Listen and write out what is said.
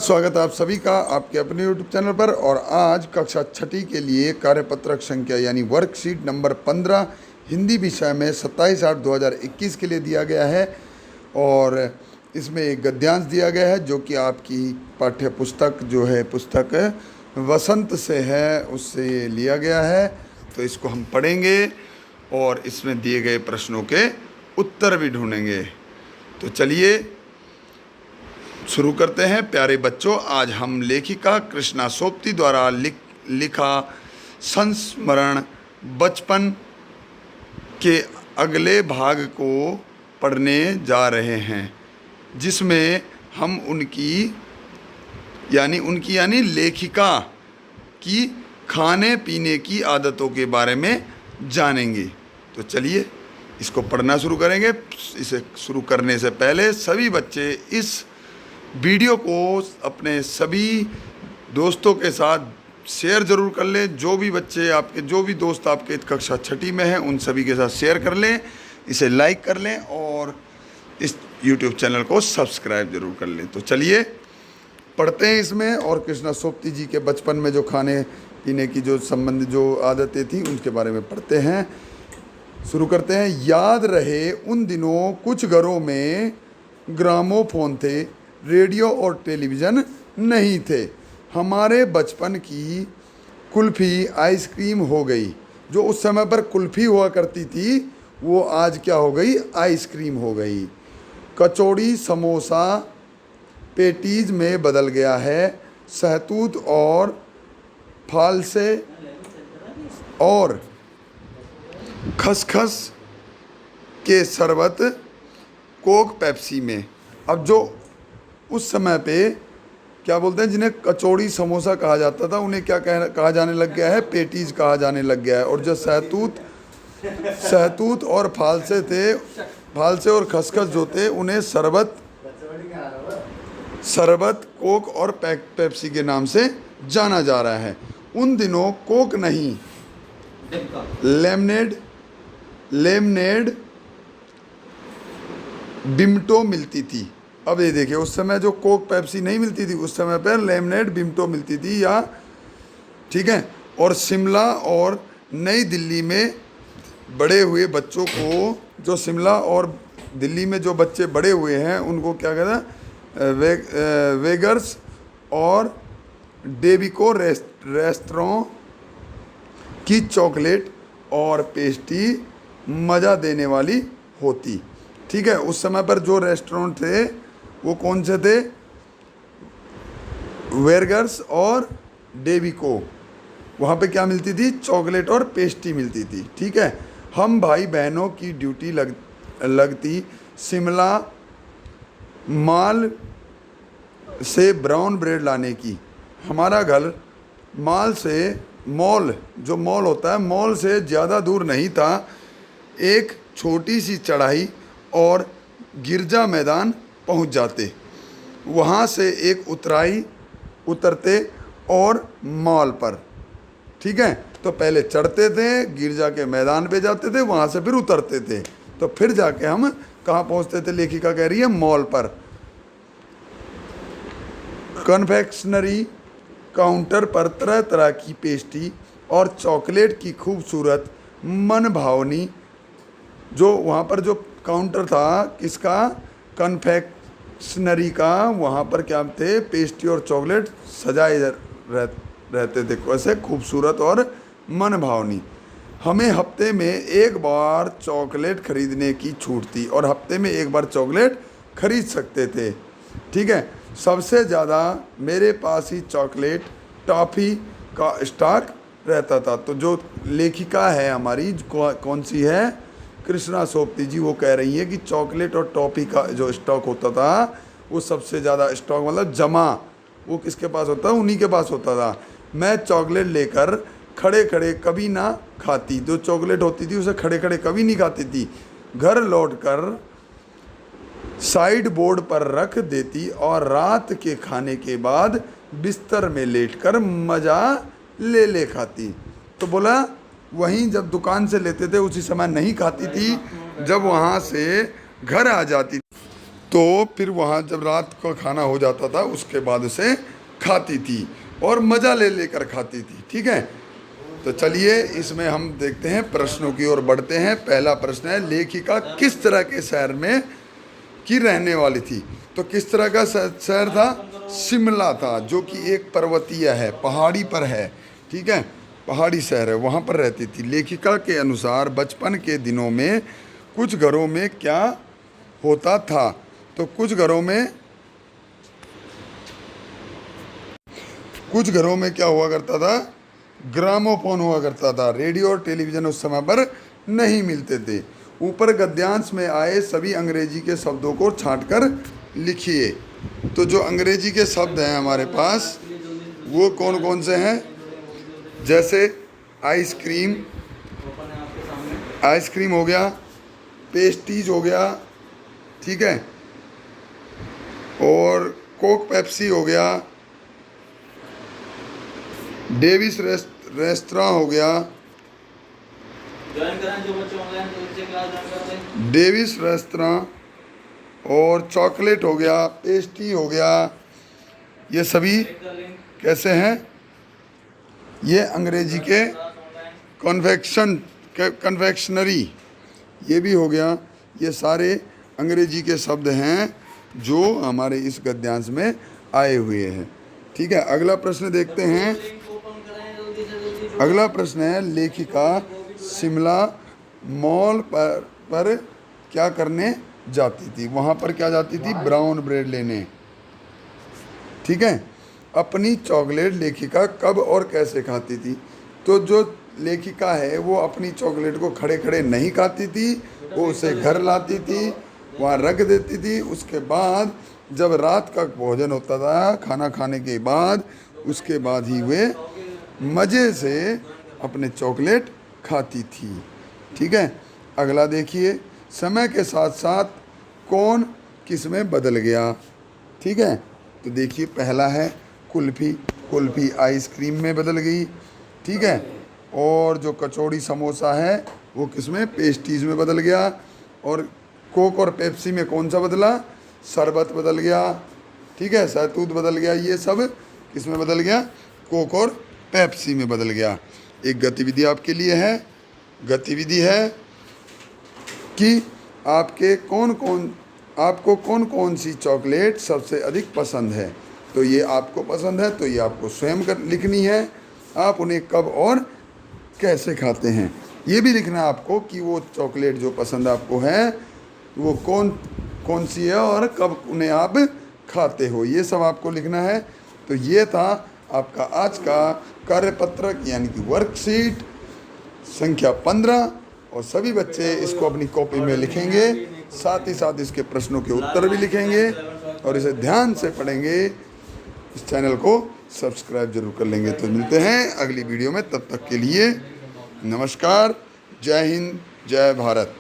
स्वागत है आप सभी का आपके अपने YouTube चैनल पर। और आज कक्षा छठी के लिए कार्यपत्रक संख्या यानी वर्कशीट नंबर 15 हिंदी विषय में 27/8/2021 के लिए दिया गया है। और इसमें एक गद्यांश दिया गया है जो कि आपकी पाठ्य पुस्तक जो है पुस्तक वसंत से है, उससे ये लिया गया है। तो इसको हम पढ़ेंगे और इसमें दिए गए प्रश्नों के उत्तर भी ढूंढेंगे। तो चलिए शुरू करते हैं। प्यारे बच्चों, आज हम लेखिका कृष्णा सोपती द्वारा लिखा संस्मरण बचपन के अगले भाग को पढ़ने जा रहे हैं, जिसमें हम उनकी यानी लेखिका की खाने पीने की आदतों के बारे में जानेंगे। तो चलिए इसको पढ़ना शुरू करेंगे। इसे शुरू करने से पहले सभी बच्चे इस वीडियो को अपने सभी दोस्तों के साथ शेयर ज़रूर कर लें। जो भी दोस्त आपके कक्षा छठी में हैं उन सभी के साथ शेयर कर लें, इसे लाइक कर लें और इस YouTube चैनल को सब्सक्राइब ज़रूर कर लें। तो चलिए पढ़ते हैं इसमें। और कृष्णा सोपती जी के बचपन में जो खाने पीने की जो आदतें थी उनके बारे में पढ़ते हैं। शुरू करते हैं। याद रहे उन दिनों कुछ घरों में ग्रामोफोन थे, रेडियो और टेलीविज़न नहीं थे। हमारे बचपन की कुल्फ़ी आइसक्रीम हो गई। जो उस समय पर कुल्फ़ी हुआ करती थी वो आज क्या हो गई, आइसक्रीम हो गई। कचौड़ी समोसा पेटीज में बदल गया है। सहतूत और फालसे और खसखस के शरबत कोक पेप्सी में। अब जो उस समय पे क्या बोलते हैं, जिन्हें कचौड़ी समोसा कहा जाता था उन्हें क्या कहा जाने लग गया है, पेटीज कहा जाने लग गया है। और जो सहतूत और फालसे और खसखस जो थे उन्हें शरबत कोक और पेप्सी के नाम से जाना जा रहा है। उन दिनों कोक नहीं, लेमनेड बिम्टो मिलती थी। अब ये देखिए, उस समय जो कोक पेप्सी नहीं मिलती थी, उस समय पर लेमनेड बिम्टो मिलती थी या ठीक है। और शिमला और नई दिल्ली में बड़े हुए बच्चों को, जो शिमला और दिल्ली में जो बच्चे बड़े हुए हैं उनको क्या कहते हैं, वेगर्स और डेबिको रेस्टोरों की चॉकलेट और पेस्ट्री मज़ा देने वाली होती। ठीक है, उस समय पर जो रेस्टोरेंट थे वो कौन से थे, वेगर्स और डेबिको। वहाँ पे क्या मिलती थी, चॉकलेट और पेस्ट्री मिलती थी। ठीक है, हम भाई बहनों की ड्यूटी लगती शिमला मॉल से ब्राउन ब्रेड लाने की। हमारा घर मॉल जो मॉल होता है, मॉल से ज़्यादा दूर नहीं था। एक छोटी सी चढ़ाई और गिरजा मैदान पहुंच जाते। वहां से एक उतरते और मॉल पर। ठीक है, तो पहले चढ़ते थे, गिरजा के मैदान पे जाते थे, वहां से फिर उतरते थे, तो फिर जाके हम कहाँ पहुंचते थे, लेखिका कह रही है मॉल पर। कन्फेक्शनरी काउंटर पर तरह तरह की पेस्ट्री और चॉकलेट की खूबसूरत मन भावनी, जो वहाँ पर जो काउंटर था किसका, कन्फेक्शनरी का, वहाँ पर क्या थे, पेस्ट्री और चॉकलेट सजाए रहते थे, वैसे खूबसूरत और मन भावनी। हमें हफ्ते में एक बार चॉकलेट खरीदने की छूट थी और हफ्ते में एक बार चॉकलेट खरीद सकते थे। ठीक है, सबसे ज़्यादा मेरे पास ही चॉकलेट टॉफ़ी का स्टॉक रहता था। तो जो लेखिका है हमारी कौन सी है, कृष्णा सोपती जी, वो कह रही है कि चॉकलेट और टॉफ़ी का जो स्टॉक होता था वो सबसे ज़्यादा स्टॉक मतलब जमा वो किसके पास होता है, उन्हीं के पास होता था। मैं चॉकलेट लेकर खड़े खड़े कभी ना खाती, जो चॉकलेट होती थी उसे खड़े खड़े कभी नहीं खाती थी। घर लौटकर साइड बोर्ड पर रख देती और रात के खाने के बाद बिस्तर में लेटकर मज़ा ले खाती। तो बोला वहीं जब दुकान से लेते थे उसी समय नहीं खाती थी, जब वहाँ से घर आ जाती। तो फिर वहाँ जब रात को खाना हो जाता था उसके बाद उसे खाती थी और मज़ा ले लेकर खाती थी। ठीक है, तो चलिए इसमें हम देखते हैं, प्रश्नों की ओर बढ़ते हैं। पहला प्रश्न है, लेखिका किस तरह के शहर में की रहने वाली थी? तो किस तरह का शहर था? शिमला था, जो कि एक पर्वतीय है, पहाड़ी पर है। ठीक है, पहाड़ी शहर है, वहाँ पर रहती थी। लेखिका के अनुसार बचपन के दिनों में कुछ घरों में क्या होता था? तो कुछ घरों में क्या हुआ करता था? ग्रामोफोन हुआ करता था। रेडियो और टेलीविज़न उस समय पर नहीं मिलते थे। ऊपर गद्यांश में आए सभी अंग्रेजी के शब्दों को छांटकर लिखिए। तो जो अंग्रेजी के शब्द हैं हमारे पास वो कौन कौन से हैं? जैसे आइसक्रीम हो गया, पेस्टीज हो गया, ठीक है, और कोक पेप्सी हो गया, डेविस रेस्टोरेंट हो गया, डेविस रेस्टोरेंट, और चॉकलेट हो गया, पेस्ट्री हो गया। ये सभी कैसे हैं? ये अंग्रेजी के कन्फेक्शनरी, ये भी हो गया। ये सारे अंग्रेजी के शब्द हैं जो हमारे इस गद्यांश में आए हुए हैं। ठीक है, अगला प्रश्न देखते हैं। अगला प्रश्न है, लेखिका शिमला मॉल पर क्या करने जाती थी? वहाँ पर क्या जाती थी? ब्राउन ब्रेड लेने। ठीक है, अपनी चॉकलेट लेखिका कब और कैसे खाती थी? तो जो लेखिका है वो अपनी चॉकलेट को खड़े खड़े नहीं खाती थी, वो उसे घर लाती थी, वहाँ रख देती थी। उसके बाद जब रात का भोजन होता था, खाना खाने के बाद, उसके बाद ही वे मज़े से अपने चॉकलेट खाती थी। ठीक है, अगला देखिए, समय के साथ साथ कौन किस में बदल गया? ठीक है, तो देखिए पहला है कुल्फ़ी आइसक्रीम में बदल गई। ठीक है, और जो कचौड़ी समोसा है वो किस में? पेस्ट्रीज में बदल गया। और कोक और पेप्सी में कौन सा बदला? शरबत बदल गया। ठीक है, शहतूत बदल गया। ये सब किस में बदल गया? कोक और पेप्सी में बदल गया। एक गतिविधि आपके लिए है, गतिविधि है कि आपको कौन कौन सी चॉकलेट सबसे अधिक पसंद है। तो ये आपको पसंद है तो ये आपको स्वयं लिखनी है। आप उन्हें कब और कैसे खाते हैं ये भी लिखना है आपको, कि वो चॉकलेट जो पसंद आपको है वो कौन सी है और कब उन्हें आप खाते हो, ये सब आपको लिखना है। तो ये था आपका आज का कार्यपत्रक यानी कि वर्कशीट संख्या 15, और सभी बच्चे इसको अपनी कॉपी में लिखेंगे, साथ ही साथ इसके प्रश्नों के उत्तर भी लिखेंगे और इसे ध्यान से पढ़ेंगे। इस चैनल को सब्सक्राइब जरूर कर लेंगे। तो मिलते हैं अगली वीडियो में, तब तक के लिए नमस्कार, जय हिंद, जय भारत।